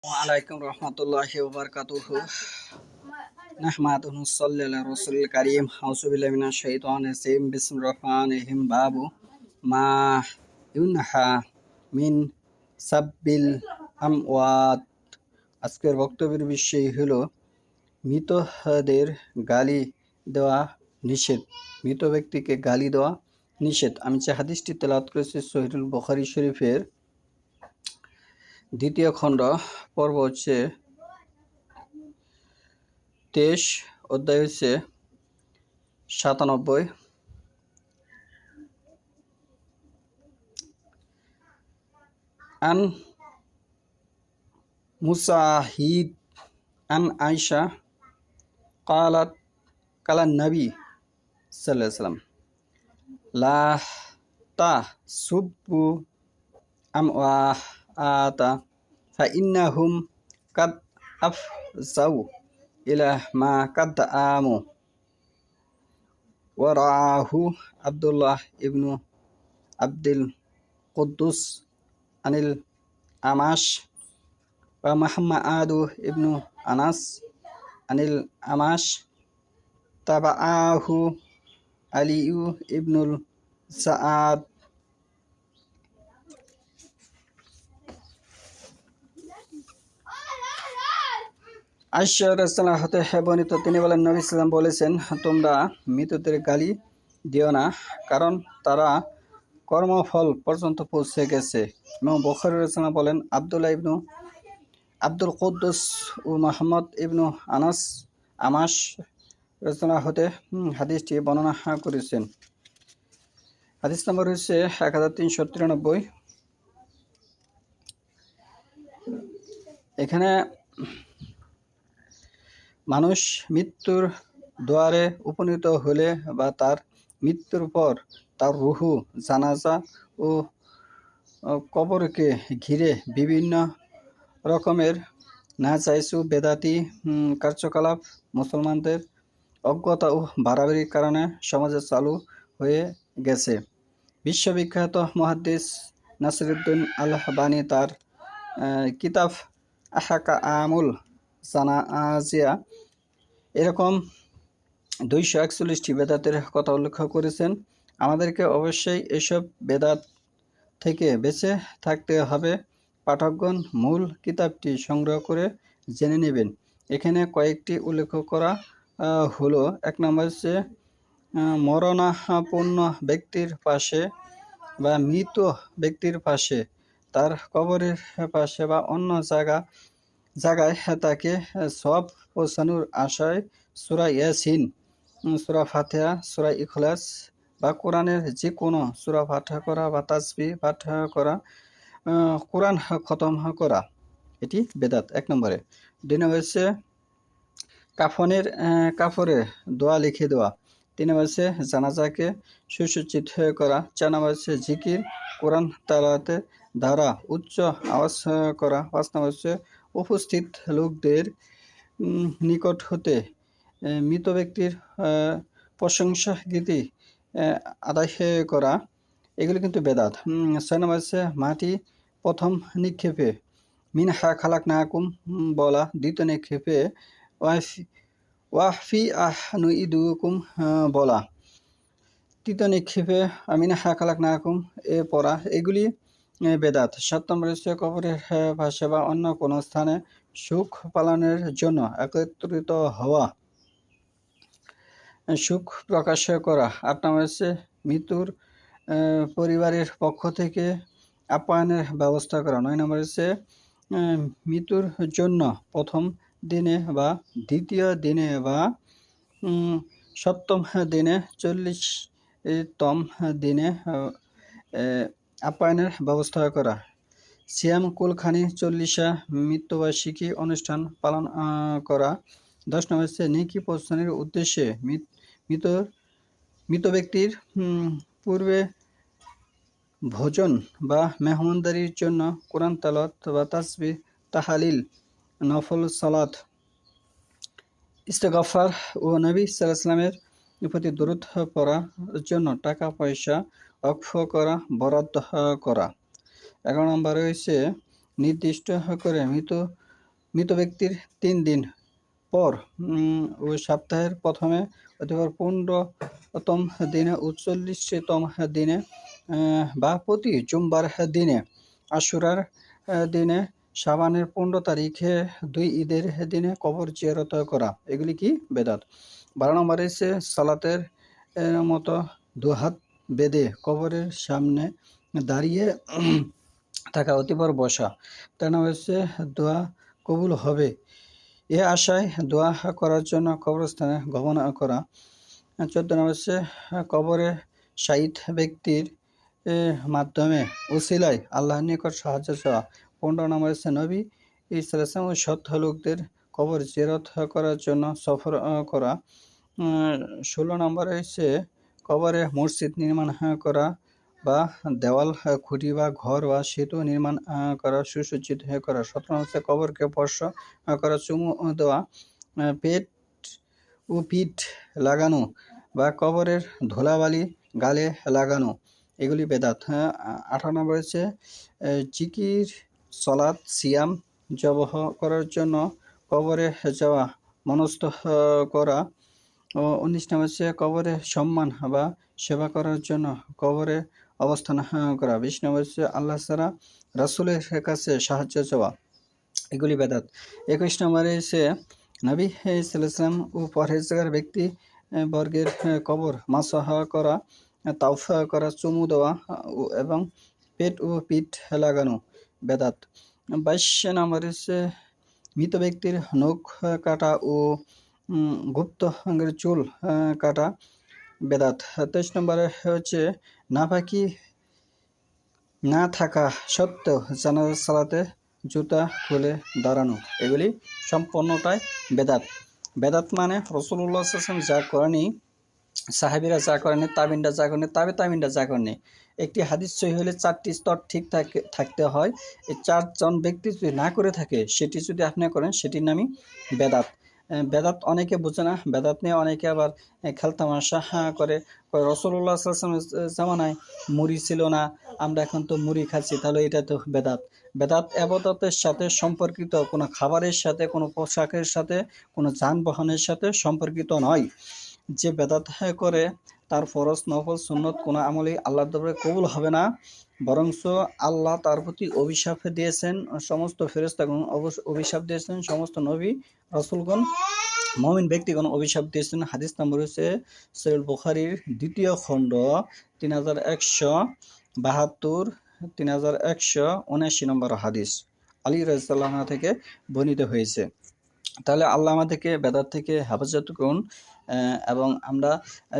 ওয়ালাইকুম রহমতুল্লাহি ওয়া বারাকাতুহু নাহমাদুহু সাল্লি আলা রাসূলিল কারীম আউযু বিল্লাহি মিনাশ শাইতানির রাজিম বিসমিল্লাহির রহমানির রহিম বাবু মা ইউনহা মিন সাব্বিল আমওয়াত। আজকের বক্তব্যের বিষয় হলো মৃতদের গালি দেওয়া নিষেধ। মৃত ব্যক্তিকে গালি দেওয়া নিষেধ। আমি যে হাদিসটি তেলাওয়াত করেছি সহিহুল বুখারী শরীফের দ্বিতীয় খণ্ড পর্ব হচ্ছে 23, অধ্যায় হচ্ছে 97। আন মুসাহিদ আন আয়েশা قالت قال النبي صلى الله عليه وسلم لا تسبوا أموات فإنهم قد أفزوا إلى ما قدموا ورآه عبد الله ابن عبد القدوس عن الأعمش ومحمد ابن أنس عن الأعمش تبعه علي ابن السعد আয়েশা রাদিয়াল্লাহু হতে বর্ণিত, তিনি বলেন নবী সাল্লাল্লাহু আলাইহি বলেছেন, তোমরা মৃতদের গালি দিও না, কারণ তারা কর্মফল পর্যন্ত পৌঁছে গেছে। এবং বুখারী রাদিয়াল্লাহু বলেন, আব্দুল্লাহ ইবনু আব্দুল কুদ্দুস ও মুহাম্মদ ইবনু আনাস আমাশ রাদিয়াল্লাহু হতে হাদিসটি বর্ণনা করেছেন। হাদিস নম্বর হচ্ছে 1393। এখানে মানুষ মৃত্যুর দুয়ারে উপনীত হলে বা তার মৃত্যুর পর তার রুহু জানাজা ও কবরকে ঘিরে বিভিন্ন রকমের নাজায়েজ ও বেদাতি কার্যকলাপ মুসলমানদের অজ্ঞতা ও বাড়াবাড়ির কারণে সমাজে চালু হয়ে গেছে। বিশ্ববিখ্যাত মুহাদ্দিস নাসিরউদ্দিন আল-আলবানী তার কিতাব আহকামুল জানাজিয়া এরকম 241টি বেদাতের কথা উল্লেখ করেছেন। আমাদেরকে অবশ্যই এসব বেদাত থেকে বেঁচে থাকতে হবে। পাঠকগণ মূল কিতাবটি সংগ্রহ করে জেনে নেবেন। এখানে কয়েকটি উল্লেখ করা হলো। 1 নম্বর হচ্ছে মরণাপন্ন ব্যক্তির পাশে বা মৃত ব্যক্তির পাশে, তার কবরের পাশে বা অন্য জায়গায় তাকে সওয়াব পৌঁছানোর আশায় সূরা ইয়াসিন, সূরা ফাতিহা, সূরা ইখলাস বা কোরআনের যে কোনো সূরা পাঠ করা বা তাসবিহ পাঠ করা, কোরআন খতম করা, এটি বেদাত 1 নম্বরে। 2 নম্বর হচ্ছে কাফরে দোয়া লিখে দেওয়া। 3 নম্বর হচ্ছে জানাজাকে সুসজ্জিত করা। 4 নম্বর হচ্ছে জিকির, কোরআন তেলাওয়াতের দ্বারা উচ্চ আওয়াজ করা। 5 নম্বর হচ্ছে উপস্থিত লোকদের নিকট হতে মৃত ব্যক্তির প্রশংসা গীতি আদায় করা। এগুলো কিন্তু বেদাত। 6 নম্বর হচ্ছে মাটি প্রথম নিক্ষেপে মিনহা খালাকনাকুম বলা, দ্বিতীয় নিক্ষেপে ওয়াফি নুইদুকুম বলা, তৃতীয় নিক্ষেপে মিনহা খালাকনাকুম এ পড়া, এগুলি বেদাত। 7 নম্বর হচ্ছে কবরের পাশে বা অন্য কোনো স্থানে সুখ পালনের জন্য একত্রিত হওয়া, সুখ প্রকাশ করা। 8 নম্বর হচ্ছে মৃত্যুর পরিবারের পক্ষ থেকে আপ্যায়নের ব্যবস্থা করা। 9 নম্বর হচ্ছে মৃত্যুর জন্য প্রথম দিনে বা দ্বিতীয় দিনে বা 7ম দিনে 40তম দিনে আপ্যায়নের ব্যবস্থা করা। সিয়াম কুলখানি 40 মৃত্যুবার্ষিকী অনুষ্ঠান পালন করা। 10 নম্বর হচ্ছে নেকি পৌঁছানোর উদ্দেশ্যে মৃত ব্যক্তির পূর্বে ভোজন বা মেহমানদারির জন্য কোরআন তেলাওয়াত বা তাসবিহ, তাহলিল, নফল সালাত, ইস্তেগফার ও নবী সাল্লাল্লাহু আলাইহি ওয়াসাল্লামের প্রতি দরুদ পড়ার জন্য টাকা পয়সা অক্ষ করা, বরাদ্দ করা। 11 নম্বরে হচ্ছে নির্দিষ্ট করে মৃত মৃত ব্যক্তির 3 দিন পর ওই সপ্তাহের প্রথমে অথবা 15তম দিনে ও 40তম দিনে বা প্রতি জুম্বার দিনে, আশুরার দিনে, শাবানের 15 তারিখে, 2 ঈদের দিনে কবর জিয়ারত করা। এগুলি কি? বেদাত। 12 নম্বরে এসে সালাতের মতো দুহাত বেঁধে কবরের সামনে দাঁড়িয়ে থাকা, অতিপর বসা। 13 নম্বর হচ্ছে দোয়া কবুল হবে এ আশায় দোয়া করার জন্য কবরস্থানে গমন করা। 14 নম্বর হচ্ছে কবরে শাহিদ ব্যক্তির মাধ্যমে উসিলায় আল্লাহর নিকট সাহায্য চাওয়া। 15 নম্বর হচ্ছে নবী ইসলাম ও সৎ লোকদের কবর জিয়ারত করার জন্য সফর করা। 16 নম্বরে হচ্ছে কবরে মসজিদ নির্মাণ করা বা দেওয়াল, খুঁটি বা ঘর বা সেতু নির্মাণ করা, সুসজ্জিত করা। 17 হচ্ছে কবরকে স্পর্শ করা, চুমু দেওয়া, পেট ও পিঠ লাগানো বা কবরের ধুলাবালি গালে লাগানো, এগুলি বেদাত। 18 নম্বর হচ্ছে জিকির, সলাৎ, সিয়াম, জবহ করার জন্য কবরে যাওয়া, মনস্থ করা। 19 নম্বর হচ্ছে কবরে সম্মান বা সেবা করার জন্য কবরে অবস্থান করা। 20 নম্বর হচ্ছে আল্লাহ ছাড়া রাসূলের কাছে সাহায্য চাওয়া, এগুলি বেদাত। 21 নম্বরে হচ্ছে নবী সাল্লাল্লাহু ও পরহেজগার ব্যক্তি বর্গের কবর মাসহা করা, তাওফ করা, চুমু দেওয়া এবং পেট ও পিঠ লাগানো, বেদাত। 22 নম্বরে হচ্ছে মৃত ব্যক্তির নখ কাটা ও গুপ্ত অঙ্গের চুল কাটা, বেদাত। 23 নম্বরে হচ্ছে নাপাকি না থাকা সত্ত্বেও জানাজা সালাতে জুতা খুলে দাঁড়ানো, এগুলি সম্পূর্ণটাই বেদাত। বেদাত মানে রাসূলুল্লাহ সাল্লাল্লাহু আলাইহি ওয়াসাল্লাম যা করেনি, সাহাবীরা যা করেনি, তাবিনরা যা করেনি, তাবিনরা যা করেনি। একটি হাদিস সহিহ হলে 4টি স্তর ঠিক থাকতে হয়। এই 4 জন ব্যক্তি যদি না করে থাকে, সেটি যদি আপনি করেন, সেটির নামই বেদাত। বেদাত অনেকে বোঝে না, বেদাত নিয়ে অনেকে আবার খেলতামাশা করে। রাসূলুল্লাহ সাল্লাল্লাহু আলাইহি ওয়াসাল্লামের জামানায় মুড়ি ছিল না, আমরা এখন তো মুড়ি খাচ্ছি, তাহলে এটা তো বেদাত। বেদাত ইবাদতের সাথে সম্পর্কিত, কোনো খাবারের সাথে, কোনো পোশাকের সাথে, কোনো যানবাহনের সাথে সম্পর্কিত নয়। যে বেদাত করে তার ফরজ, নফল, সুন্নত কোনো আমলই আল্লাহর দরবারে কবুল হবে না, বরঞ্চ আল্লাহ তার প্রতি অভিশাপ দিয়েছেন, সমস্ত ফেরেশতাগণ অভিশাপ দিয়েছেন, সমস্ত নবী রাসূলগণ, মুমিন ব্যক্তিগণ অভিশাপ দিয়েছেন। হাদিস নম্বর হচ্ছে সহিহ বুখারীর 2য় খণ্ড 3172, 3179 নম্বর হাদিস, আলী রাদিয়াল্লাহু আনহু থেকে বর্ণিত হয়েছে। তাহলে আল্লাহ আমাদেরকে বেদাত থেকে হেফাজত করুন এবং আমরা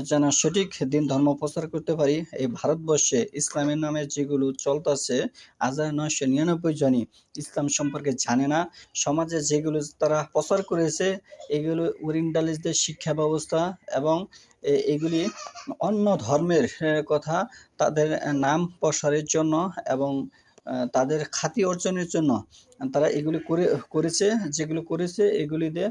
যেন সঠিক দিন ধর্ম প্রচার করতে পারি। এই ভারতবর্ষে ইসলামের নামে যেগুলো চলতেছে, 1999 জনই ইসলাম সম্পর্কে জানে না। সমাজে যেগুলো তারা প্রচার করেছে, এগুলো ওরিয়েন্টালিস্টদের শিক্ষা ব্যবস্থা এবং এগুলি অন্য ধর্মের কথা তাদের নাম প্রসারের জন্য এবং তাদের খ্যাতি অর্জনের জন্য তারা এগুলি করেছে। যেগুলো করেছে এগুলি দিয়ে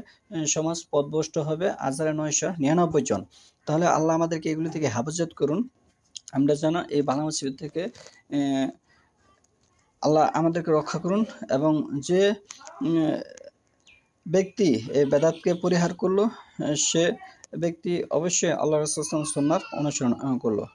সমাজ পথভ্রষ্ট হবে 1999 জন। তাহলে আল্লাহ আমাদেরকে এগুলি থেকে হেফাজত করুন, আমরা যেন এই বাংলাদেশ থেকে আল্লাহ আমাদেরকে রক্ষা করুন। এবং যে ব্যক্তি এই বেদাতকে পরিহার করলো, সে ব্যক্তি অবশ্যই আল্লাহ রাসূল সাল্লাল্লাহু আলাইহি ওয়াসাল্লাম সুন্নাহর অনুসরণ করলো।